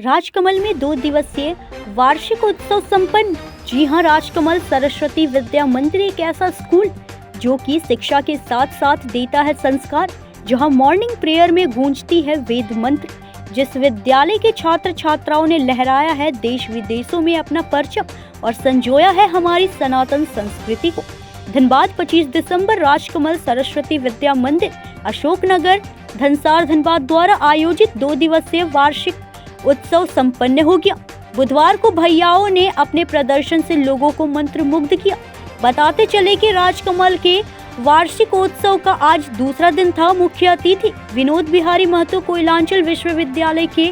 राजकमल में 2 दिवसीय वार्षिक उत्सव संपन्न। जी हां, राजकमल सरस्वती विद्या मंदिर एक ऐसा स्कूल जो कि शिक्षा के साथ साथ देता है संस्कार, जहां मॉर्निंग प्रेयर में गूंजती है वेद मंत्र। जिस विद्यालय के छात्र छात्राओं ने लहराया है देश विदेशों में अपना परचम और संजोया है हमारी सनातन संस्कृति को। धनबाद 25 दिसंबर राजकमल सरस्वती विद्या मंदिर अशोकनगर धनसार धनबाद द्वारा आयोजित 2 दिवसीय वार्षिक उत्सव संपन्न हो गया। बुधवार को भैयाओं ने अपने प्रदर्शन से लोगों को मंत्रमुग्ध किया। बताते चले कि राजकमल के वार्षिक उत्सव का आज दूसरा दिन था। मुख्य अतिथि विनोद बिहारी महतो कोयलांचल विश्वविद्यालय के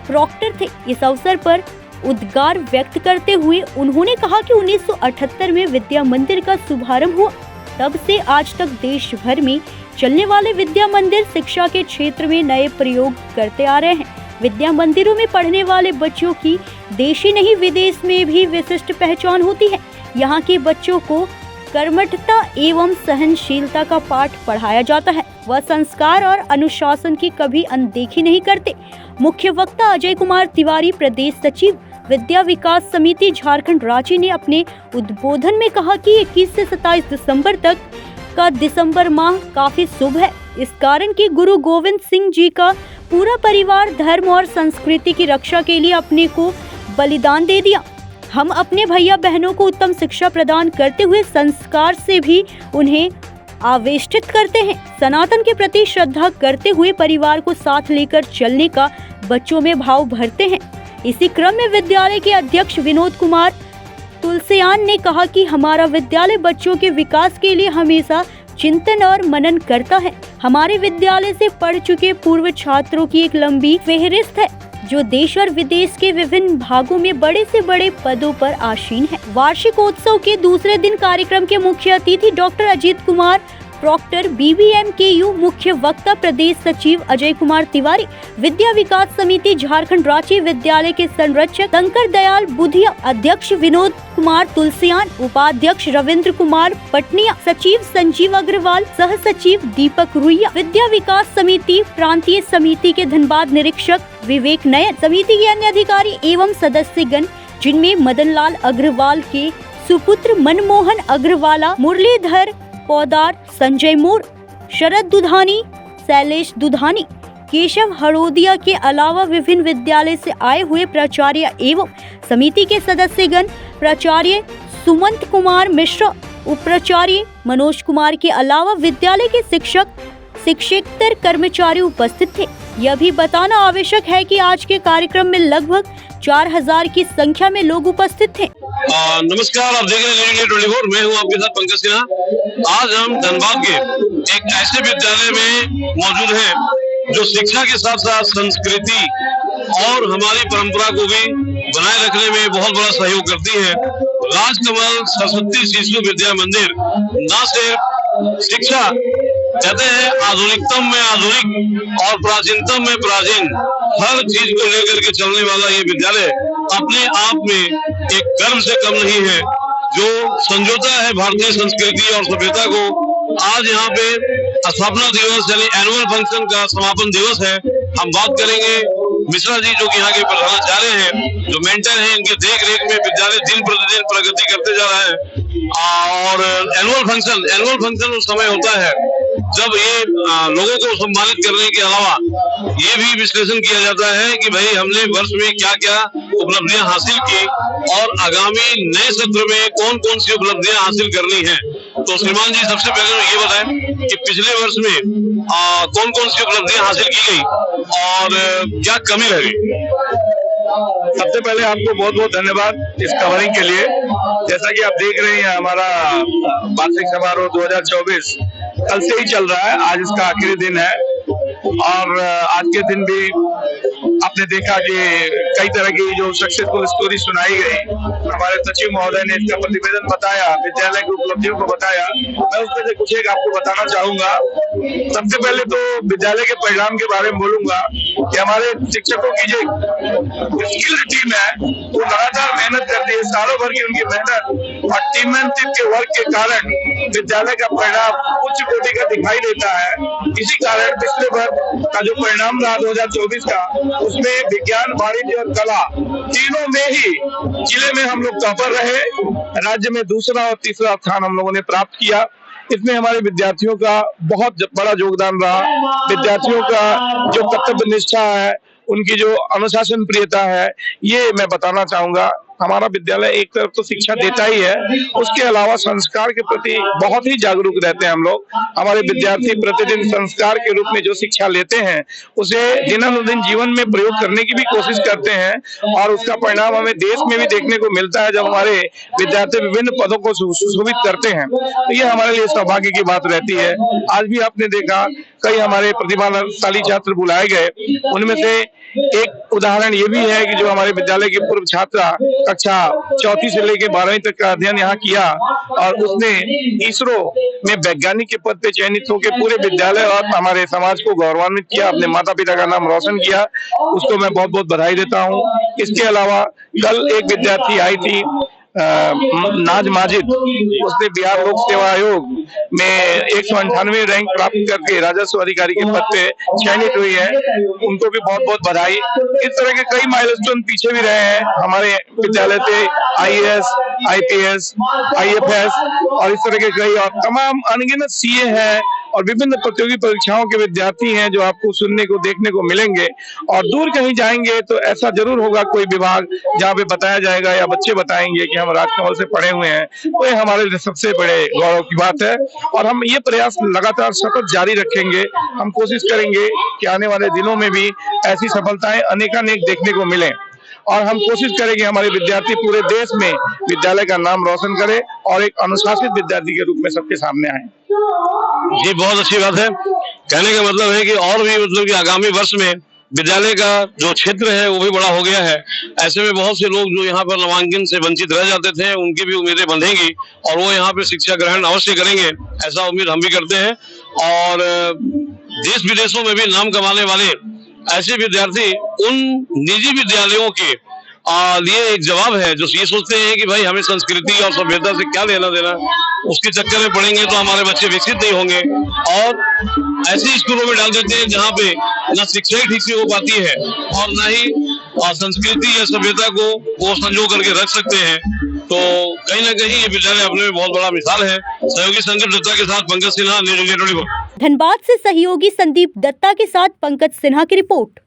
प्रॉक्टर थे। इस अवसर पर उद्गार व्यक्त करते हुए उन्होंने कहा कि 1978 में विद्या मंदिर का शुभारंभ हुआ। तब से आज तक देश भर में चलने वाले विद्या मंदिर शिक्षा के क्षेत्र में नए प्रयोग करते आ रहे हैं। विद्या मंदिरों में पढ़ने वाले बच्चों की देश ही नहीं विदेश में भी विशिष्ट पहचान होती है। यहाँ के बच्चों को कर्मठता एवं सहनशीलता का पाठ पढ़ाया जाता है। वह संस्कार और अनुशासन की कभी अनदेखी नहीं करते। मुख्य वक्ता अजय कुमार तिवारी, प्रदेश सचिव विद्या विकास समिति झारखंड रांची ने अपने उद्बोधन में कहा कि 21 से 27 दिसंबर तक का दिसंबर माह काफी शुभ है। इस कारण कि गुरु गोविंद सिंह जी का पूरा परिवार धर्म और संस्कृति की रक्षा के लिए अपने को बलिदान दे दिया। हम अपने भैया बहनों को उत्तम शिक्षा प्रदान करते हुए संस्कार से भी उन्हें आवेष्टित करते हैं। सनातन के प्रति श्रद्धा करते हुए परिवार को साथ लेकर चलने का बच्चों में भाव भरते हैं। इसी क्रम में विद्यालय के अध्यक्ष विनोद कुमार तुलसियान ने कहा कि हमारा विद्यालय बच्चों के विकास के लिए हमेशा चिंतन और मनन करता है। हमारे विद्यालय से पढ़ चुके पूर्व छात्रों की एक लंबी फेहरिस्त है जो देश और विदेश के विभिन्न भागों में बड़े से बड़े पदों पर आसीन है। वार्षिकोत्सव के दूसरे दिन कार्यक्रम के मुख्य अतिथि doctor Ajit Kumar proctor, BBMKU मुख्य वक्ता प्रदेश सचिव अजय कुमार तिवारी, विद्या विकास समिति झारखंड रांची विद्यालय के संरक्षक शंकर दयाल बुधिया, अध्यक्ष विनोद कुमार तुलसियान, उपाध्यक्ष रविंद्र कुमार पटनिया, सचिव संजीव अग्रवाल, सह सचिव दीपक रुइया, विद्या विकास समिति प्रांतीय समिति के धनबाद निरीक्षक विवेक नयन, समिति के अन्य अधिकारी एवं सदस्यगण जिनमें मदन लाल अग्रवाल के सुपुत्र मनमोहन अग्रवाला, मुरलीधर पौदार, संजय मोर, शरद दुधानी, शैलेश दुधानी, केशव हरोदिया के अलावा विभिन्न विद्यालय से आए हुए प्राचार्य एवं समिति के सदस्यगण, प्राचार्य सुमंत कुमार मिश्रा, उप प्राचार्य मनोज कुमार के अलावा विद्यालय के शिक्षक शिक्षकेतर कर्मचारी उपस्थित थे। यह भी बताना आवश्यक है कि आज के कार्यक्रम में लगभग 4000 की संख्या में लोग उपस्थित थे। नमस्कार, आप देख रहे हैं 24। मैं हूं आपके साथ पंकज सिन्हा। आज हम धनबाद के एक ऐसे विद्यालय में मौजूद हैं जो शिक्षा के साथ साथ संस्कृति और हमारी परंपरा को भी बनाए रखने में बहुत बड़ा सहयोग करती है। राजकमल सरस्वती शिशु विद्या मंदिर न सिर्फ शिक्षा, कहते हैं आधुनिकतम में आधुनिक और प्राचीनतम में प्राचीन, हर चीज को लेकर के चलने वाला ये विद्यालय अपने आप में एक गर्व से कम नहीं है, जो संजोता है भारतीय संस्कृति और सभ्यता को। आज यहाँ पे स्थापना दिवस यानी एनुअल फंक्शन का समापन दिवस है। हम बात करेंगे मिश्रा जी, जो कि यहाँ के प्रधानाचार्य हैं, जो मेंटर हैं, इनके देख रेख में विद्यालय दिन प्रतिदिन प्रगति करते जा रहा है। और एनुअल फंक्शन उस समय होता है जब ये लोगों को सम्मानित करने के अलावा ये भी विश्लेषण किया जाता है कि भाई हमने वर्ष में क्या क्या उपलब्धियां हासिल की और आगामी नए सत्र में कौन कौन सी उपलब्धियां हासिल करनी है। तो श्रीमान जी, सबसे पहले ये बताएं कि पिछले वर्ष में कौन कौन सी उपलब्धियां हासिल की गई और क्या कमी रह गई। सबसे पहले आपको बहुत बहुत धन्यवाद इस कवरिंग के लिए। जैसा कि आप देख रहे हैं, हमारा वार्षिक समारोह 2024 कल से ही चल रहा है। आज इसका आखिरी दिन है और आज के दिन भी आपने देखा कि कई तरह की जो सक्सेसफुल स्टोरी सुनाई गई। हमारे सचिव महोदय ने इसका प्रतिवेदन बताया, विद्यालय की उपलब्धियों को बताया। मैं उसमें से कुछ एक आपको बताना चाहूंगा। सबसे पहले तो विद्यालय के परिणाम के बारे में बोलूंगा कि हमारे शिक्षकों की जो स्किल्ड टीम है वो लगातार मेहनत करती है। सालों भर की उनकी मेहनत और टीम के वर्क के कारण विद्यालय का परिणाम उच्च कोटि का दिखाई देता है। इसी कारण पिछले वर्ष का जो परिणाम रहा 2024 का, उसमें विज्ञान, वाणिज्य और कला तीनों में ही जिले में हम लोग टॉपर रहे। राज्य में दूसरा और तीसरा स्थान हम लोगों ने प्राप्त किया। इसमें हमारे विद्यार्थियों का बहुत बड़ा योगदान रहा। विद्यार्थियों का जो कर्तव्य निष्ठा है, उनकी जो अनुशासन प्रियता है, ये मैं बताना चाहूंगा। हमारा विद्यालय एक तरफ तो शिक्षा देता ही है, उसके अलावा संस्कार के प्रति बहुत ही जागरूक रहते हैं हम लोग। हमारे विद्यार्थी प्रतिदिन संस्कार के रूप में जो शिक्षा लेते हैं, उसे दिनानुदिन जीवन में प्रयोग करने की भी कोशिश करते हैं और उसका परिणाम हमें देश में भी देखने को मिलता है जब हमारे विद्यार्थी विभिन्न पदों को सुशोभित करते हैं। तो ये हमारे लिए सौभाग्य की बात रहती है। आज भी आपने देखा कई हमारे प्रतिभाशाली छात्र बुलाए गए। उनमें से एक उदाहरण ये भी है कि जो हमारे विद्यालय की पूर्व छात्रा कक्षा 4 से लेकर 12वीं तक का अध्ययन यहाँ किया और उसने इसरो में वैज्ञानिक के पद पे चयनित होकर पूरे विद्यालय और हमारे समाज को गौरवान्वित किया, अपने माता पिता का नाम रोशन किया। उसको मैं बहुत बहुत बधाई देता हूँ। इसके अलावा कल एक विद्यार्थी आई थी नाज माजिद, उसने बिहार लोक सेवा आयोग में 198 रैंक प्राप्त करके राजस्व अधिकारी के पद पे चयनित हुई है। उनको भी बहुत बहुत बधाई। इस तरह के कई माइलस्टोन पीछे भी रहे हैं हमारे विद्यालय से। IAS, IPS, IFS और इस तरह के कई और तमाम अनगिनत CA हैं और विभिन्न प्रतियोगी परीक्षाओं के विद्यार्थी हैं जो आपको सुनने को देखने को मिलेंगे। और दूर कहीं जाएंगे तो ऐसा जरूर होगा कोई विभाग जहाँ पे बताया जाएगा या बच्चे बताएंगे कि हम राजकमल से पढ़े हुए हैं। तो ये हमारे लिए सबसे बड़े गौरव की बात है और हम ये प्रयास लगातार सतत जारी रखेंगे। हम कोशिश करेंगे कि आने वाले दिनों में भी ऐसी सफलताएं अनेकानेक देखने को मिलें और हम कोशिश करेंगे हमारे विद्यार्थी पूरे देश में विद्यालय का नाम रोशन करें और एक अनुशासित विद्यार्थी के रूप में सबके सामने आए। जी, बहुत अच्छी बात है। कहने का मतलब है कि और भी मतलब कि आगामी वर्ष में विद्यालय का जो क्षेत्र है वो भी बड़ा हो गया है। ऐसे में बहुत से लोग जो यहाँ पर नामांकन से वंचित रह जाते थे, उनकी भी उम्मीदें बंधेंगी और वो यहाँ पे शिक्षा ग्रहण अवश्य करेंगे, ऐसा उम्मीद हम भी करते हैं। और देश विदेशों में भी नाम कमाने वाले ऐसे विद्यार्थी उन निजी विद्यालयों के लिए एक जवाब है जो ये सोचते हैं कि भाई हमें संस्कृति और सभ्यता से क्या लेना देना, उसके चक्कर में पढ़ेंगे तो हमारे बच्चे विकसित नहीं होंगे और ऐसे स्कूलों में डाल देते हैं जहाँ पे न शिक्षा ही ठीक से हो पाती है और न ही संस्कृति या सभ्यता को वो संजो करके रख सकते हैं। तो कहीं ना कहीं ये विद्यालय अपने में बहुत बड़ा मिसाल है। सहयोगी संदीप दत्ता के साथ पंकज सिन्हा, न्यूज़ इंडिया 24। धनबाद से सहयोगी संदीप दत्ता के साथ पंकज सिन्हा की रिपोर्ट।